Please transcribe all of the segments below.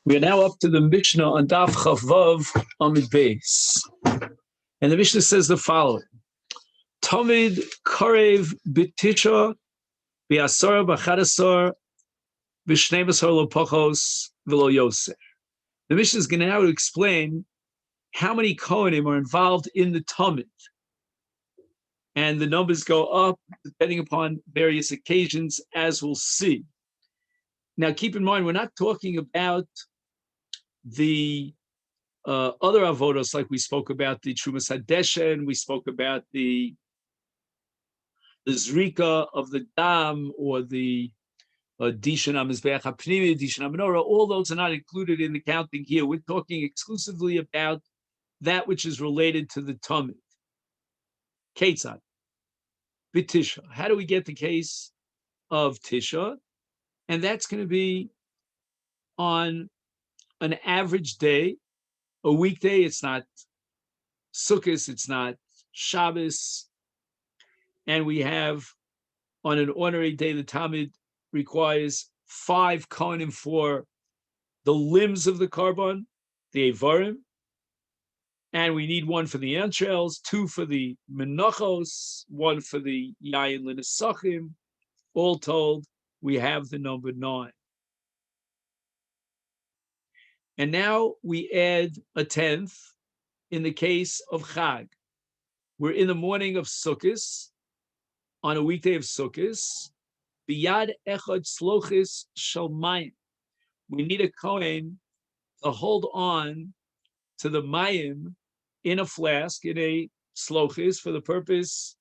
We are now up to the Mishnah on DAF Chavav Amid Beis. And the Mishnah says the following. Tamid Karev B'Tisha B'Asar B'Chadasar B'Shnei Lo Pachos V'Lo Yoser. The Mishnah is going to now explain how many Kohanim are involved in the Tamid. And the numbers go up depending upon various occasions, as we'll see. Now, keep in mind, we're not talking about the other avodos, like we spoke about the Trumas Hadeshen, we spoke about the Zrika of the Dam, or the Dishan HaMizbeach HaPnimi, Dishan HaMenorah. All those are not included in the counting here. We're talking exclusively about that which is related to the Tamid. Ketzad, B'Tisha. How do we get the case of Tisha? And that's going to be on an average day, a weekday. It's not Sukkot, it's not Shabbos. And we have, on an ordinary day, the Talmud requires 5 kohanim for the limbs of the korban, the Eivarim, and we need 1 for the entrails, 2 for the menachos, 1 for the yayin l'nesachim. All told, we have the number 9. And now we add a 10th in the case of Chag. We're in the morning of Sukkot, on a weekday of Sukkot. Biyad echad slochis shalmayim. We need a kohen to hold on to the mayim in a flask, in a slochis, for the purpose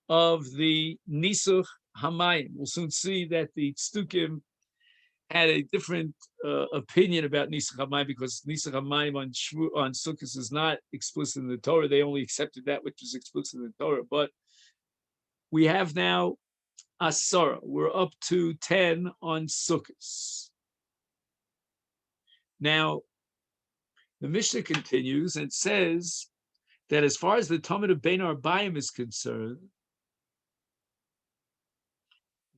of the nisuch hamayim. We'll soon see that the tzdukim had a different opinion about Nisuch HaMayim, because Nisuch HaMayim on Sukkot is not explicit in the Torah. They only accepted that which is explicit in the Torah. But we have now Asara. We're up to 10 on Sukkot. Now, the Mishnah continues and says that as far as the Talmud of Bein Arbayim is concerned,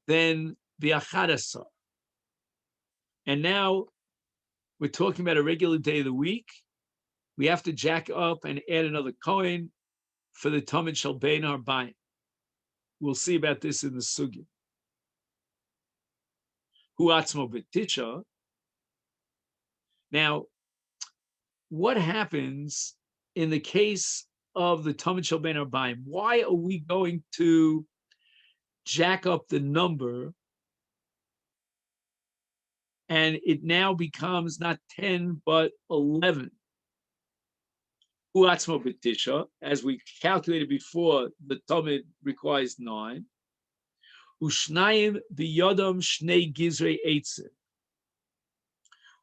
then the Achadasar. And now we're talking about a regular day of the week. We have to jack up and add another kohen for the Talmud Shel Bein Arbayim. We'll see about this in the Sugya. Hu atzmo b'tisha. Now, what happens in the case of the Talmud Shel Bein Arbayim? Why are we going to jack up the number, and it now becomes not 10, but 11? Uatzmo b'tisha, as we calculated before, the Talmud requires 9. Ushnayim b'yodam shnei gizrei eitzim.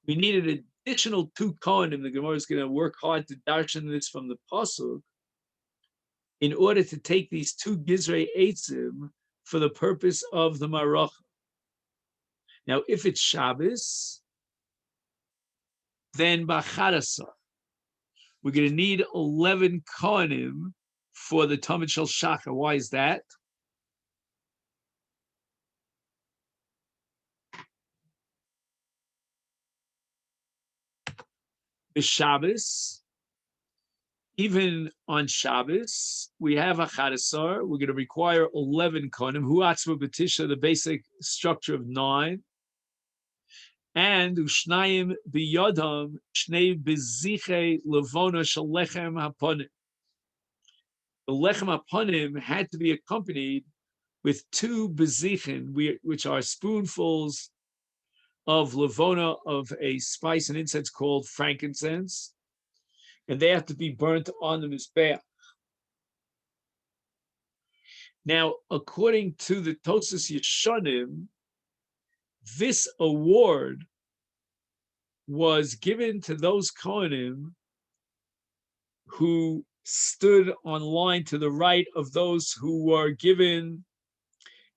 We need an additional 2 kohanim. The Gemara is going to work hard to darshan this from the pasuk, in order to take these 2 gizrei eitzim for the purpose of the maracha. Now, if it's Shabbos, then b'chadasar, we're going to need 11 kohanim for the Talmud Shel Shachar. Why is that? The Shabbos, even on Shabbos, we have Achadasar. We're going to require 11 kohanim. Hu atzmo b'tisha, the basic structure of 9. And Ushnayim biyodam shnei beziche levona shel lechem haponim. The lechem haponim had to be accompanied with 2 bezichin, which are spoonfuls of levona, of a spice and incense called frankincense, and they have to be burnt on the mizbeach. Now, according to the Tosas Yeshanim, this award was given to those kohanim who stood on line to the right of those who were given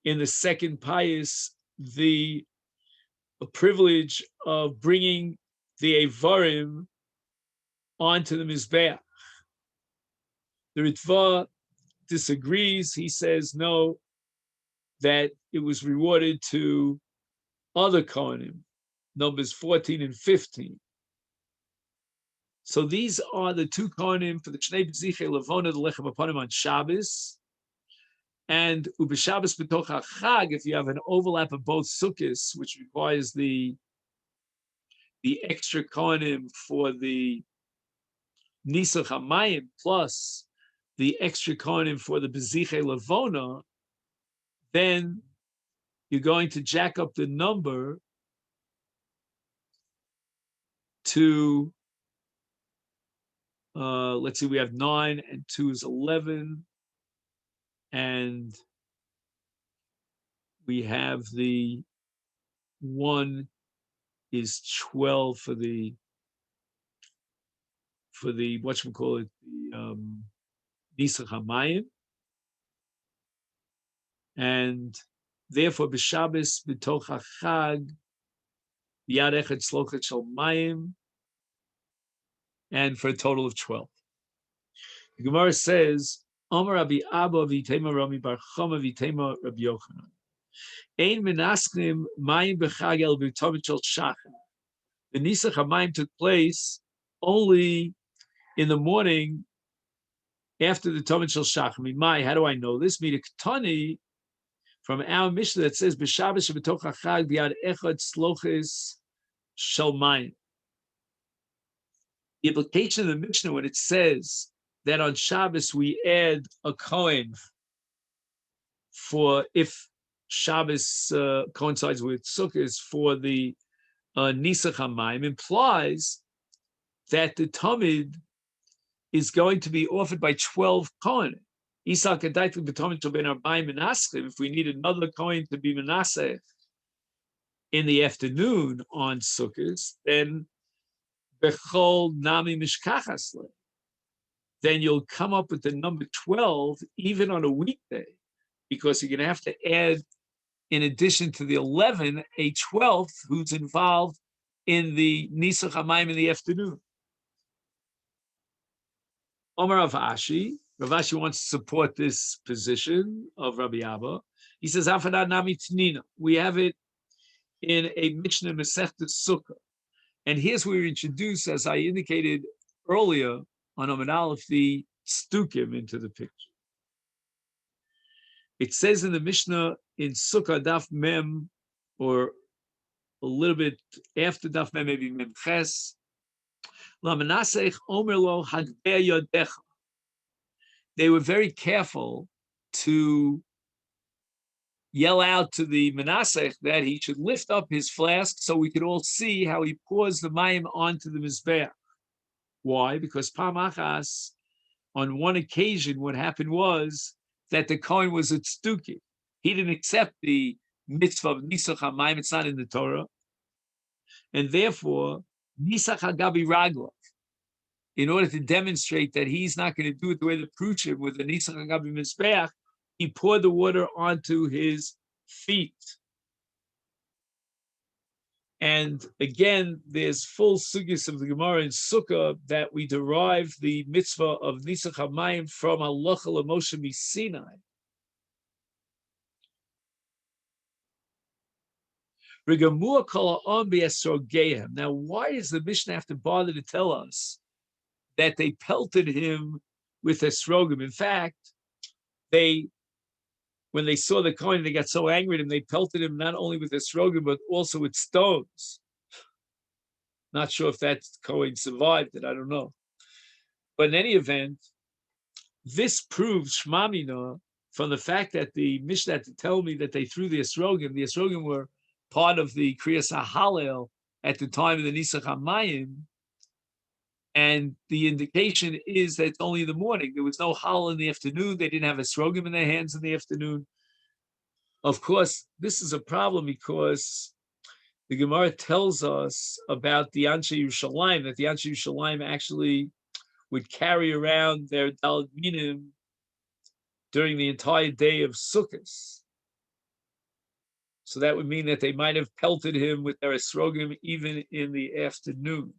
in the second pious the privilege of bringing the Eivarim onto the Mizbeach. The Ritva disagrees. He says no, that it was rewarded to other kohanim. numbers 14 and 15. So these are the two kohanim for the Shnei B'zichei Levona, the Lechem Aponim on Shabbos. And Ub'Shabbos B'toch HaChag, if you have an overlap of both Sukkos, which requires the extra kohanim for the Nisach HaMayim plus the extra kohanim for the B'zichei Levona, then you're going to jack up the number to, let's see, we have 9 and 2 is 11. And we have the 1 is 12 for the whatchamacallit, the Nisach HaMayim. And therefore, b'Shabbos b'toch HaChag, Yad Echad Slochet Shel Mayim, and for a total of 12. The Gemara says, Omer Rabbi Abba v'itema Rami bar Chama v'itema Rabbi Yochanan. Ein menasknim mayim b'chag el b'tomit shel shachar. The Nisach HaMayim took place only in the morning after the Tomit shel shachar. Mimai, how do I know this? Mid'ktani, from our Mishnah that says b'Shabbos shebetoch HaChag b'yad echad sloches shel mayim. The implication of the Mishnah when it says that on Shabbos we add a kohen for if Shabbos coincides with Sukkot for the Nisach HaMayim implies that the Tamid is going to be offered by 12 kohen. If we need another kohen to be Manasseh in the afternoon on Sukkot, then Bechol Nami Mishkachasle. Then you'll come up with the number 12 even on a weekday, because you're going to have to add, in addition to the 11, a 12th who's involved in the Nisach HaMayim in the afternoon. Omer Rav Ashi wants to support this position of Rabbi Abba. He says, Afanad Nami Tnina. We have it in a Mishnah Masechet Sukkah. And here's where we introduce, as I indicated earlier on Amud Aleph, the Stukim into the picture. It says in the Mishnah in Sukkah Daf Mem, or a little bit after Daf Mem, maybe Mem Ches, La Menasech Omer Lo Hagbeh Yodecha. They were very careful to yell out to the Menasech that he should lift up his flask so we could all see how he pours the mayim onto the Mizbeach. Why? Because Pam Achas, on one occasion, what happened was that the Kohen was at Stuki. He didn't accept the mitzvah of Nisach HaMayim, it's not in the Torah. And therefore, Nisach HaGabi Raglav, in order to demonstrate that he's not going to do it the way the Pruchim with the Nisach HaGabi Mizbeach, he poured the water onto his feet. And again, there's full sugis of the Gemara in Sukkah that we derive the mitzvah of Nisach HaMayim from Halacha L'Moshe Misinai. Now, why does the Mishnah have to bother to tell us that they pelted him with esrogim? In fact, when they saw the Kohen, they got so angry at him, they pelted him not only with esrogim, but also with stones. Not sure if that Kohen survived it, I don't know. But in any event, this proves Shmamina from the fact that the Mishnah had to tell me that they threw the esrogim. The esrogim were part of the Kriyas HaHalel at the time of the Nisach HaMayim, and the indication is that it's only in the morning. There was no Halal in the afternoon. They didn't have esrogim in their hands in the afternoon. Of course, this is a problem because the Gemara tells us about the Anshe Yerushalayim, that the Anshe Yerushalayim actually would carry around their Daled Minim during the entire day of Sukkot. So that would mean that they might have pelted him with their esrogim even in the afternoon.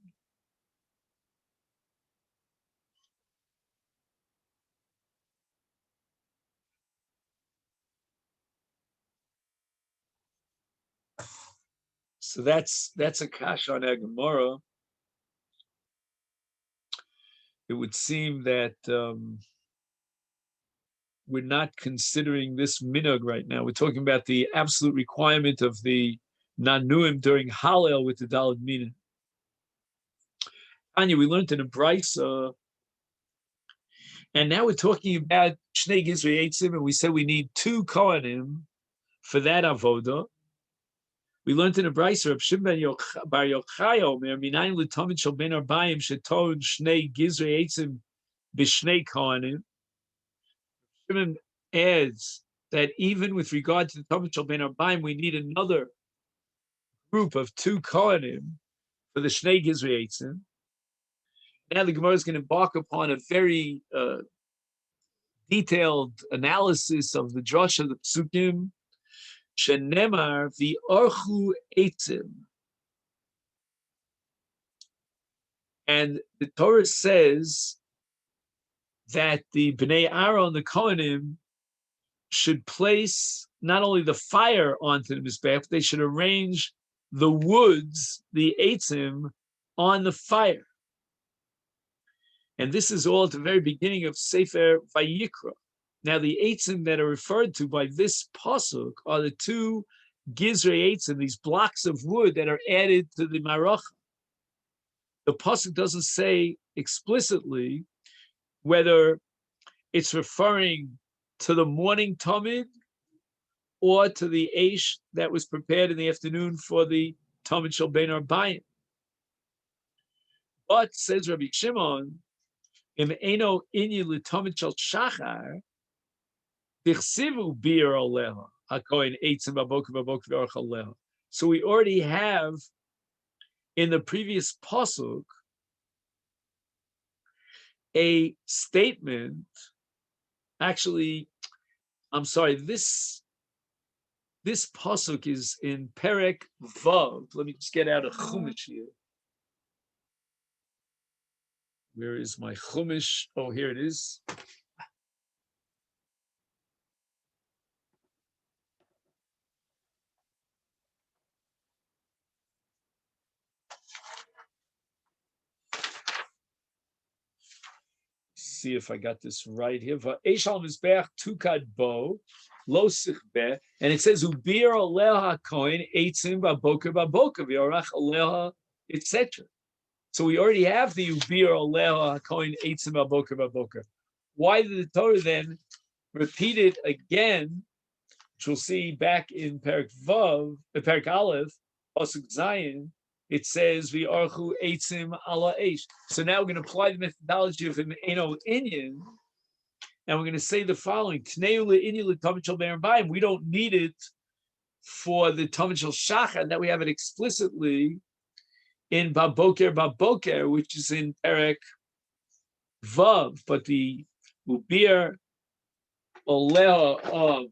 So that's a kash on our Gemara. It would seem that we're not considering this minhag right now. We're talking about the absolute requirement of the nanuim during Hallel with the Daled Mina. Anya, we learned in a Brisa, and now we're talking about Shnei Gizrei Eitzim, and we said we need 2 Kohanim for that avoda. We learned in a Brisa, Reb Shimon Bar Yochai Omer, Minayin l'tomid shel ben arbayim sheton Shnei Gizrei Eitzim b'Shnei Kohanim. Shimon adds that even with regard to the Tomid Shel Ben Arbaim, we need another group of 2 Kohanim for the Shnei Gizrei Eitzim. Now the Gemara is going to embark upon a very detailed analysis of the Drosh of the Psukim. Shenemar v'orchu eitzim. And the Torah says that the Bnei Aaron, the Kohanim, should place not only the fire onto the Mizbeach, but they should arrange the woods, the eitzim, on the fire. And this is all at the very beginning of Sefer Vayikra. Now, the eitzim that are referred to by this pasuk are the 2 Gizrei eitzim, these blocks of wood that are added to the Maracha. The pasuk doesn't say explicitly whether it's referring to the morning Tamid or to the Eish that was prepared in the afternoon for the Tamid Shel Ben Arbayim. But, says Rabbi Shimon, Im Eino Inyi L'Tamid Shel Shachar, Dichsivu Bir Aleha, HaKohen Eitzim Baboker Baboker V'Orach Aleha. So we already have in the previous pasuk a statement. Actually, I'm sorry, this pasuk is in Perek Vav. Let me just get out a Chumash here. Where is my Chumash? Oh, here it is. See if I got this right here. Va'eshal mizbeach tukad bo lo sichbeh, and it says ubir aleha kohen eitzim baboker baboker v'orach aleha, etc. So we already have the ubir aleha kohen eitzim baboker baboker. Why did the Torah then repeat it again? Which we'll see back in Perek Vav, Perek Aleph, pasuk Zayin. It says v'archu eitzim ala eish. So now we're going to apply the methodology of an eno inyan, and we're going to say the following: Tneu le'inyan l'tamid shel ben arbayim. We don't need it for the tamid shel shachar, that we have it explicitly in baboker, which is in Perek Vav. But the ubir oleha of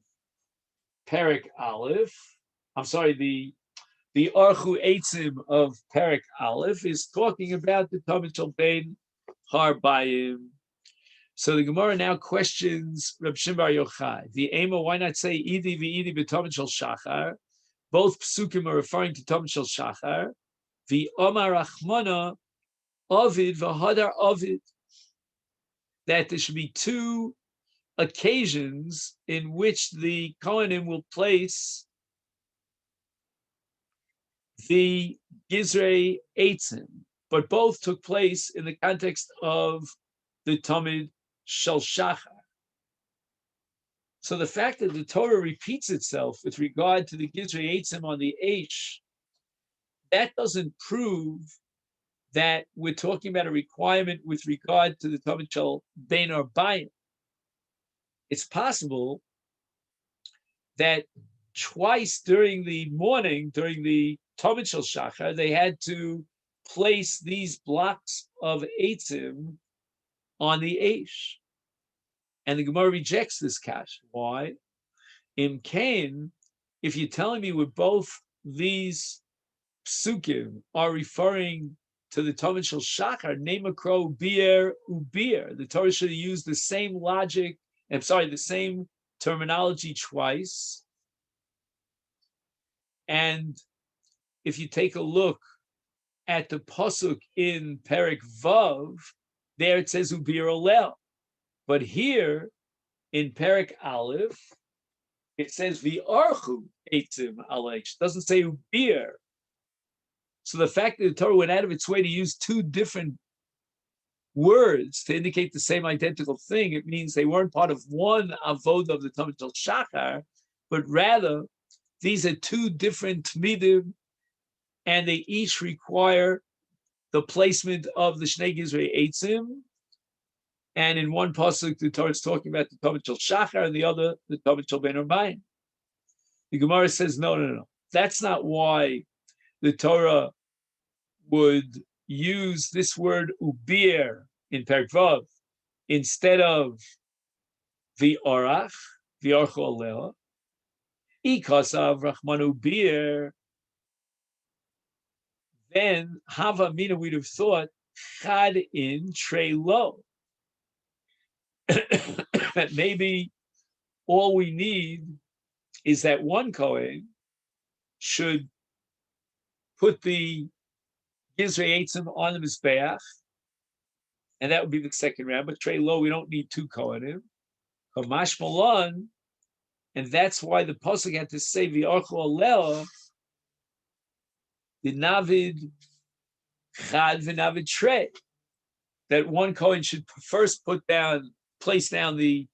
Perek Aleph, I'm sorry, the Archu Eitzim of Perek Aleph is talking about the Tamid Shel Ben Harbayim. So the Gemara now questions Reb Shimon Bar Yochai. The Ema, why not say Idi v'Idi b'Tamid Shel Shachar? Both psukim are referring to Tamid Shel Shachar. The Omar Rachmana Ovid v'Hadar Ovid. That there should be 2 occasions in which the Kohanim will place the Gizrei Eitzim, but both took place in the context of the Tamid Shel Shachar. So the fact that the Torah repeats itself with regard to the Gizrei Eitzim on the Eish, that doesn't prove that we're talking about a requirement with regard to the Tamid Shel Ben Arbayim. It's possible that twice during the morning, during the Tamid Shel Shachar, they had to place these blocks of eitzim on the Eish. And the Gemara rejects this kash. Why? In Cain, if you're telling me with both these psukim are referring to the Tamid Shel Shachar, Nemakro Bier Ubier, the Torah should have used the same logic, the same terminology twice. And if you take a look at the pasuk in Perek Vav, there it says ubir olel. But here in Perek Aleph, it says v'archu eitzim aleish. It doesn't say ubir. So the fact that the Torah went out of its way to use two different words to indicate the same identical thing, it means they weren't part of one avodah of the Talmud Shel Shachar, but rather these are two different tmidim, and they each require the placement of the Shnei Gizrei Eitzim. And in one pasuk, the Torah is talking about the Talmud Shel Shachar, and the other, the Talmud Shel Ben Arbayim. The Gemara says, no. That's not why the Torah would use this word ubir in Perek Vav instead of v'orach, v'orchu aleha. Ikasav Rachman ubir. Then Hava Mina, we'd have thought chad in trey lo. That maybe all we need is that one Kohen should put the Gizrei Eitzim on the Mizbeach, and that would be the second round. But trey lo, we don't need two Kohanim. Kamash Malan, and that's why the pasuk had to say v'archu alel, the Navid Chad v'Navid Trey, that one Kohen should first place down the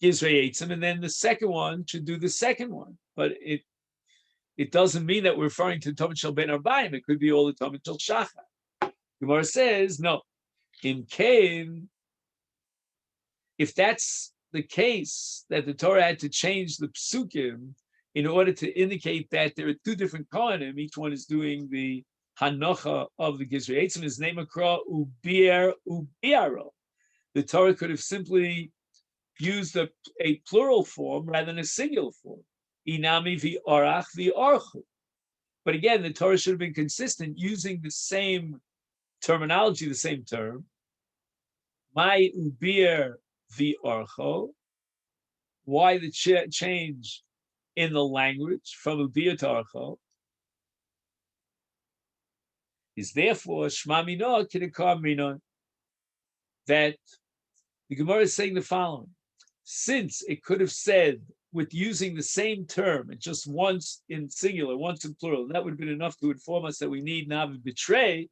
Gizrei Eitzim, and then the second one should do the second one. But it doesn't mean that we're referring to Talmud Shel Ben Arbayim. It could be all the Talmud Shel Shachar. Gemara says, no. In Cain, if that's the case, that the Torah had to change the psukim in order to indicate that there are two different Kohanim, each one is doing the Hanocha of the Gizrei Eitzim, his name akra ubir ubiaro. The Torah could have simply used a plural form rather than a singular form. Inami v'orach v'orchu. But again, the Torah should have been consistent using the same terminology, the same term. My ubir v'orchu. Why the change in the language from ubir to orchu? Is therefore shma mino k'dekar mino, that the Gemara is saying the following: since it could have said with using the same term, and just once in singular, once in plural, that would have been enough to inform us that we need navi betray.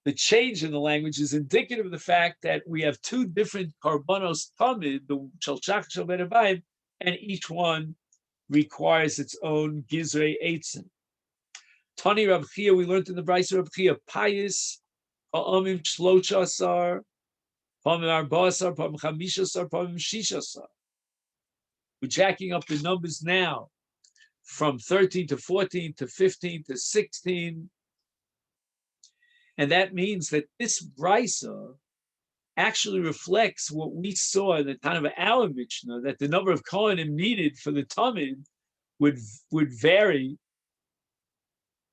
The change in the language is indicative of the fact that we have two different karbanos tamid, the Shel Shachar Shel Ben Arbayim, and each one requires its own Gizrei Eitzim. Tani Rav Chia, we learned in the Brisa Rav Chia, Payis ha'amim shloshasar, pa'amim arba'asar, pa'amim chamishasar, pa'amim shishasar. We're jacking up the numbers now from 13 to 14 to 15 to 16. And that means that this Brisa actually reflects what we saw in the time of our Mishnah, that the number of Kohanim needed for the Tamid would vary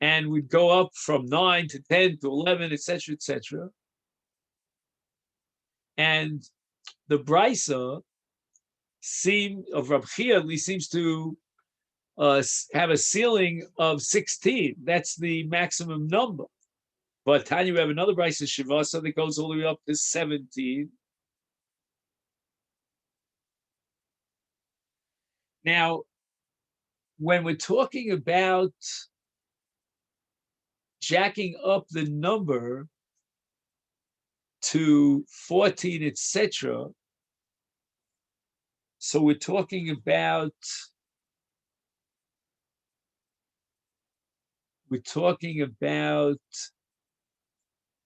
and would go up from 9 to 10 to 11, etc., etc. And the Brisa of Rab Chia at least seems to have a ceiling of 16. That's the maximum number. But Tanya, we have another Brisa Shivasa that goes all the way up to 17. Now, when we're talking about jacking up the number to 14, etc., so we're talking about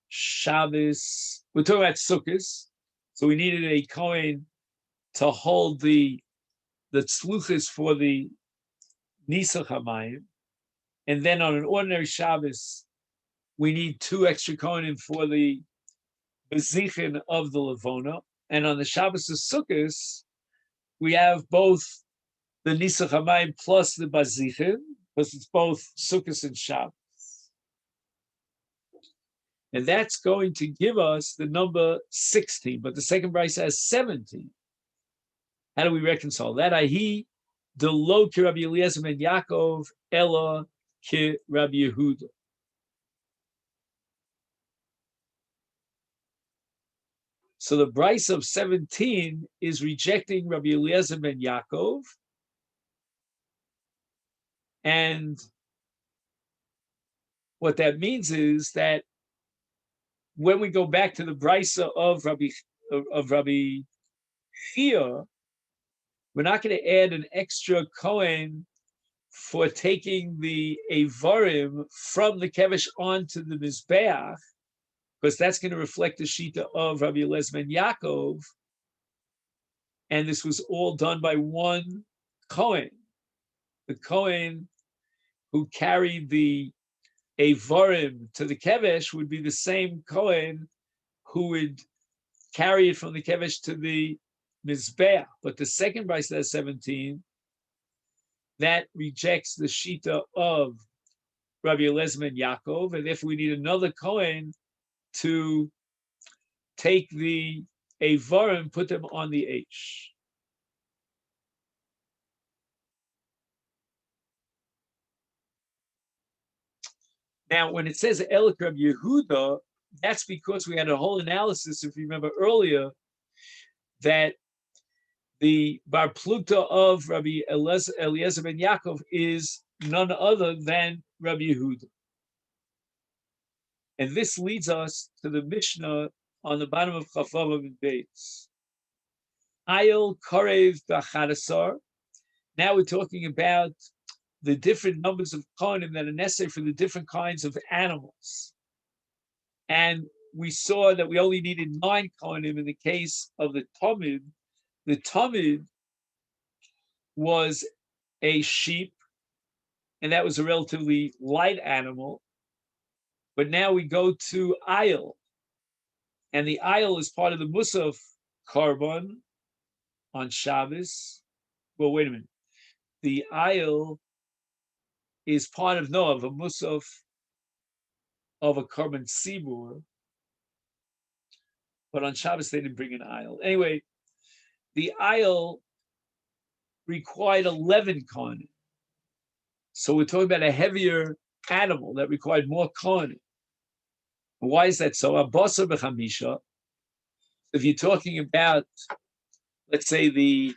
Shabbos, we're talking about Sukkos, so we needed a Kohen to hold the tzluchis for the Nisach HaMayim, and then on an ordinary Shabbos, we need two extra Kohanim for the Bezichin of the Levona, and on the Shabbos of Sukkos, we have both the Nisach HaMayim plus the Bezichin, because it's both Sukkos and Shabbos. And that's going to give us the number 16, but the second Brisa has 17. How do we reconcile that? Ahi, the lo ki Rabbi Eliezer ben Yaakov, Ella, ki Rabbi Yehuda. So the Bryce of 17 is rejecting Rabbi Eliezer ben Yaakov, and what that means is that when we go back to the Bryce of Rabbi Chia, we're not going to add an extra Kohen for taking the Avarim from the Kevesh onto the Mizbeach, because that's going to reflect the Shita of Rabbi Eliezer ben Yaakov, and this was all done by one Kohen. The Kohen who carried the Avarim to the Kevesh would be the same Kohen who would carry it from the Kevesh to the Mizbeach. But the second Bryce, that 17, that rejects the Shita of Rabbi Eliezer ben Yaakov, and therefore we need another Kohen to take the Avarim, put them on the H. Now, when it says Elik Rabbi Yehuda, that's because we had a whole analysis, if you remember earlier, that the Bar Pluta of Rabbi Eliezer ben Yaakov is none other than Rabbi Yehuda. And this leads us to the Mishnah on the bottom of Chafavav and Beis. Ayil Korev B'Chadasar. Now we're talking about the different numbers of kohanim that are necessary for the different kinds of animals. And we saw that we only needed 9 kohanim in the case of the Tamid. The Tamid was a sheep, and that was a relatively light animal. But now we go to Ayil, and the Ayil is part of the Musaf Korban on Shabbos. Well, wait a minute. The Ayil is part of a Musaf of a Korban Sibur, but on Shabbos they didn't bring an Ayil. Anyway, the Ayil required 11 kohanim. So we're talking about a heavier animal that required more kohanim. Why is that so? Abasa b'chamisha. If you're talking about, let's say, the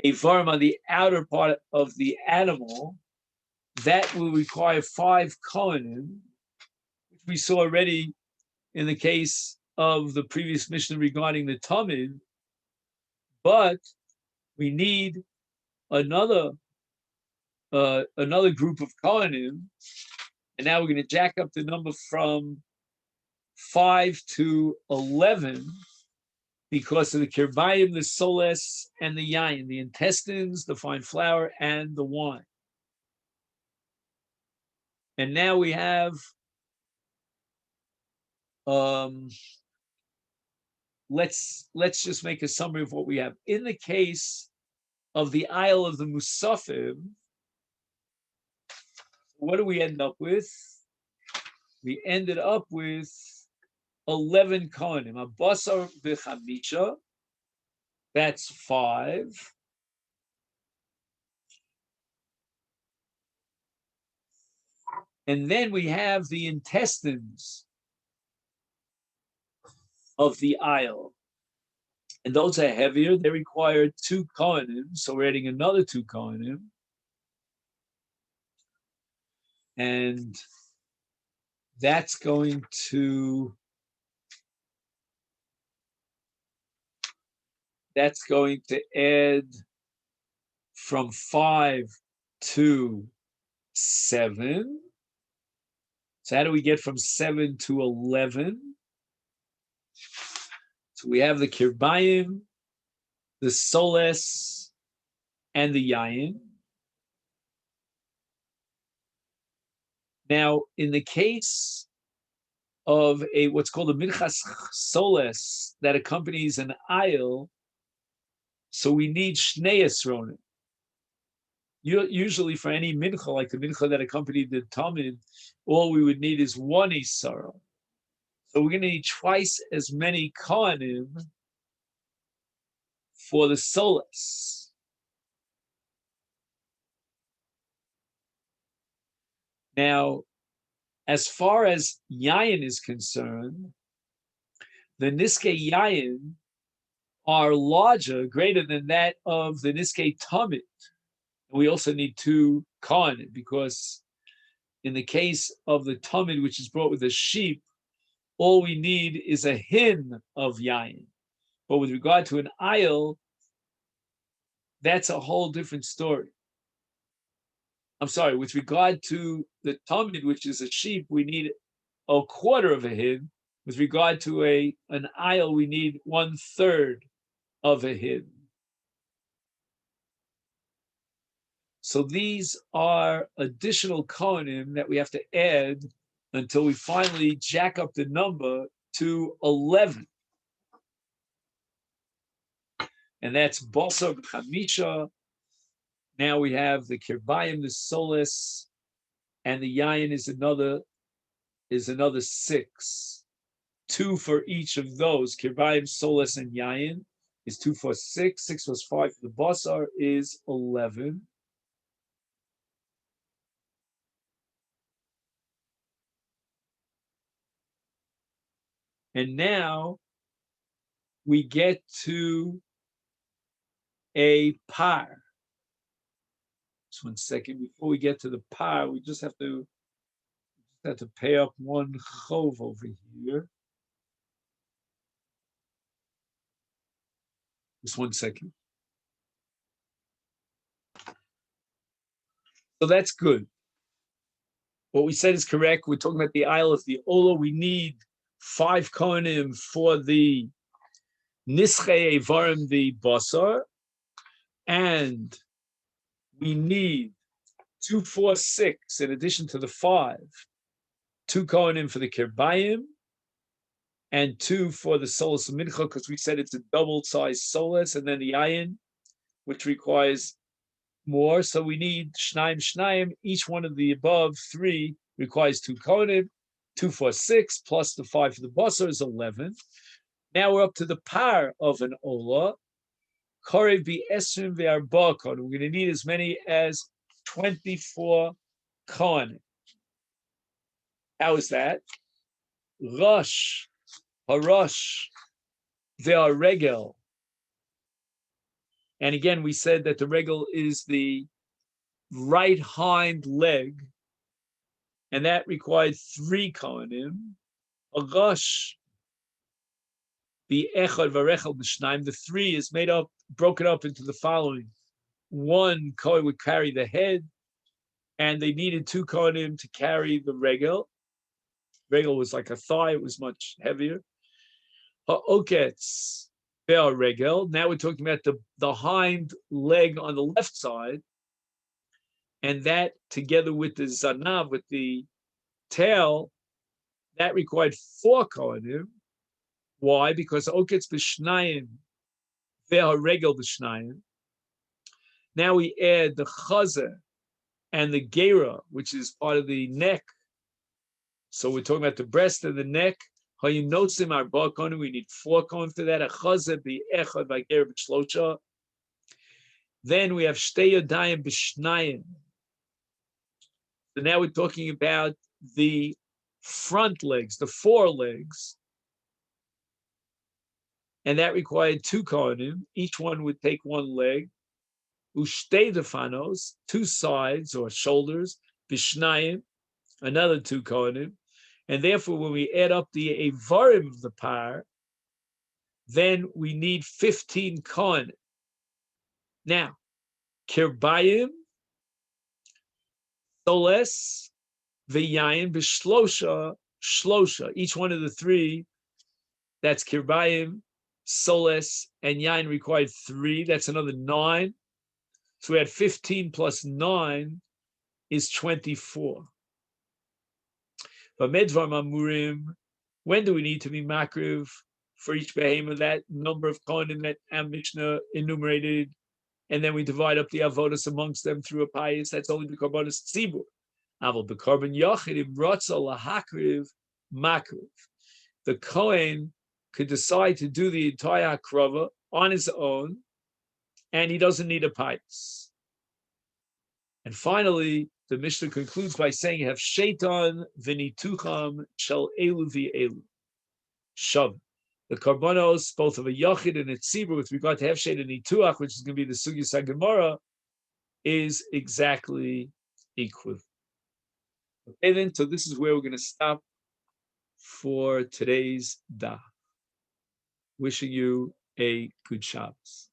avarim on the outer part of the animal, that will require 5 kohanim, which we saw already in the case of the previous Mishnah regarding the Tamid. But we need another group of kohanim, and now we're going to jack up the number from 5 to 11 because of the kirbayim, the soles, and the yayin, the intestines, the fine flour, and the wine. And now we have let's just make a summary of what we have. In the case of the Isle of the Musafim, what do we end up with? We ended up with 11 kohanim. Abasar v'chamisha, that's 5. And then we have the intestines of the Isle. And those are heavier. They require 2 kohanim. So we're adding another 2 kohanim. And that's going to add from 5 to 7. So how do we get from 7 to 11? So we have the kirbayim, the soles, and the yayin. Now, in the case of what's called a minchas soles that accompanies an ayil, so we need shnei esronim. Usually, for any mincha, like the mincha that accompanied the tamid, all we would need is 1 isara. So we're going to need twice as many kohanim for the soles. Now, as far as yayin is concerned, the niskei yayin are larger, greater than that of the niskei tamid. We also need 2 kohanim, because in the case of the tamid, which is brought with a sheep, all we need is a hin of yayin. But with regard to an ayil, that's a whole different story. I'm sorry, with regard to the tamid, which is a sheep, we need a quarter of a hin. With regard to an ayil, we need 1/3 of a hin. So these are additional kohanim that we have to add until we finally jack up the number to 11. And that's Basar Chamisha. Now we have the Kirbayim, the Solis, and the Yayin is another 6. 2 for each of those. Kirbayim, Solis, and Yayin is 2 for 6. 6 plus 5 for the Basar is 11. And now we get to a par. Just 1 second. Before we get to the par, we just have to pay up 1 chov over here. Just 1 second. So that's good. What we said is correct. We're talking about the Isle of the Ola. We need 5 kohanim for the nischei evarim, the basar, and we need 2, 4, 6 in addition to the 5. 2 kohanim for the kirbayim, and 2 for the solas mincha, because we said it's a double-sized solas, and then the ayin, which requires more. So we need shnaim. Each one of the above 3 requires 2 kohanim. 2, 4, 6 plus the 5 for the basar is 11. Now we're up to the par of an ola. Korev be esrim ve'arba kohanim. We're going to need as many as 24 kohanim. How is that? Rosh, harosh, ve'aregel. And again, we said that the regel is the right hind leg, and that required 3 kohanim. Harosh, the echad v'arechel b'shnaim. The 3 is broken up into the following: 1 kohen would carry the head, and they needed 2 kohanim to carry the regel. Regel was like a thigh; it was much heavier. Ha'oketz ve'aregel. Now we're talking about the hind leg on the left side, and that together with the zanav, with the tail, that required 4 kohanim. Why? Because oketz b'shnayim ve'aregel b'shnayim. Now we add the chazer and the gera, which is part of the neck. So we're talking about the breast and the neck. We need 4 kohanim for that. A chazer b'echad v'gera b'shlosha. Then we have shtei yodayim b'shnayim. So now we're talking about the front legs, the 4 legs. And that required 2 kohanim. Each one would take 1 leg. Ushtei defanos, 2 sides or shoulders. Bishnayim, another 2 kohanim. And therefore, when we add up the evarim of the par, then we need 15 kohanim. Now, kirbayim, soles, v'yayin, b'shlosha, shlosha. Each one of the 3, that's kirbayim, soles, and yain required 3. That's another 9. So we had 15 plus 9 is 24. But medvar mamurim, when do we need to be makriv for each behemoth, that number of kohanim that our Mishnah enumerated, and then we divide up the avodas amongst them through a pious? That's only the korbanos tzibur. Aval b'korban yachid im ratza lahakriv makriv. The kohen could decide to do the entire hakrava on his own, and he doesn't need a pious. And finally, the Mishnah concludes by saying, "Have shaitan v'nitucham shel elu v'elu shav." The karbanos, both of a yachid and a tzibur, with regard to have shaitan and nituach, which is going to be the sugya Gemara, is exactly equivalent. Okay, then, so this is where we're going to stop for today's DAF. Wishing you a good Shabbos.